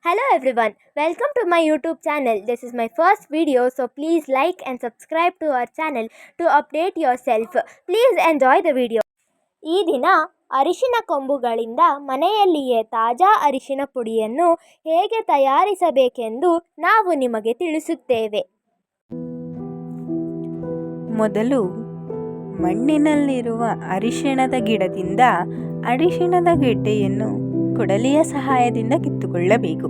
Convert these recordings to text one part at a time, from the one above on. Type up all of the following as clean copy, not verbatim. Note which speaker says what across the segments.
Speaker 1: Hello everyone, welcome to my YouTube channel. This is my first video, so please like and subscribe to our channel to update yourself. Please enjoy the video. ಈ ದಿನ ಅರಿಶಿನ ಕೊಂಬುಗಳಿಂದ ಮನೆಯಲ್ಲಿಯೇ ತಾಜಾ ಅರಿಶಿನ ಪುಡಿಯನ್ನು ಹೇಗೆ ತಯಾರಿಸಬೇಕೆಂದು ನಾವು ನಿಮಗೆ ತಿಳಿಸುತ್ತೇವೆ.
Speaker 2: ಮೊದಲು ಮಣ್ಣಿನಲ್ಲಿರುವ ಅರಿಶಿಣದ ಗಿಡದಿಂದ ಅರಿಶಿಣದ ಗೆಡ್ಡೆಯನ್ನು ಕೊಡಲಿಯ ಸಹಾಯದಿಂದ ಕಿತ್ತುಕೊಳ್ಳಬೇಕು.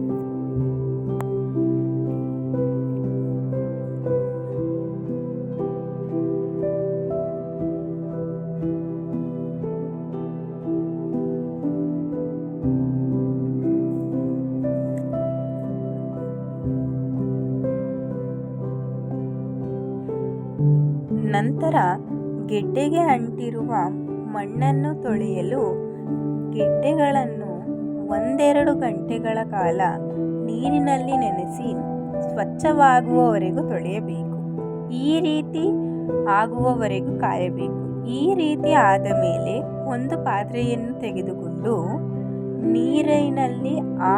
Speaker 2: ನಂತರ ಗೆಡ್ಡೆಗೆ ಅಂಟಿರುವ ಮಣ್ಣನ್ನು ತೊಳೆಯಲು ಗೆಡ್ಡೆಗಳನ್ನು 1-2 ಗಂಟೆಗಳ ಕಾಲ ನೀರಿನಲ್ಲಿ ನೆನೆಸಿ ಸ್ವಚ್ಛವಾಗುವವರೆಗೂ ತೊಳೆಯಬೇಕು. ಈ ರೀತಿ ಆಗುವವರೆಗೂ ಕಾಯಬೇಕು. ಈ ರೀತಿ ಆದ ಮೇಲೆ ಒಂದು ಪಾತ್ರೆಯನ್ನು ತೆಗೆದುಕೊಂಡು ನೀರಿನಲ್ಲಿ ಆ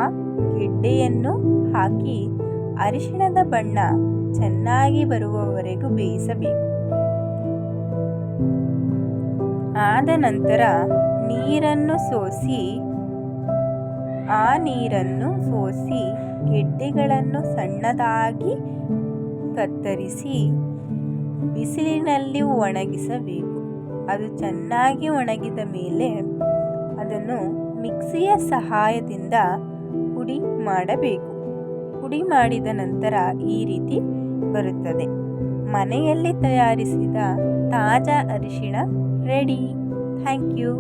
Speaker 2: ಗೆಡ್ಡೆಯನ್ನು ಹಾಕಿ ಅರಿಶಿಣದ ಬಣ್ಣ ಚೆನ್ನಾಗಿ ಬರುವವರೆಗೂ ಬೇಯಿಸಬೇಕು. ಆದ ನಂತರ ಆ ನೀರನ್ನು ಸೋಸಿ ಗೆಡ್ಡೆಗಳನ್ನು ಸಣ್ಣದಾಗಿ ಕತ್ತರಿಸಿ ಬಿಸಿಲಿನಲ್ಲಿ ಒಣಗಿಸಬೇಕು. ಅದು ಚೆನ್ನಾಗಿ ಒಣಗಿದ ಮೇಲೆ ಅದನ್ನು ಮಿಕ್ಸಿಯ ಸಹಾಯದಿಂದ ಪುಡಿ ಮಾಡಬೇಕು. ಪುಡಿ ಮಾಡಿದ ನಂತರ ಈ ರೀತಿ ಬರುತ್ತದೆ. ಮನೆಯಲ್ಲಿ ತಯಾರಿಸಿದ ತಾಜಾ ಅರಿಶಿಣ ರೆಡಿ. Thank you.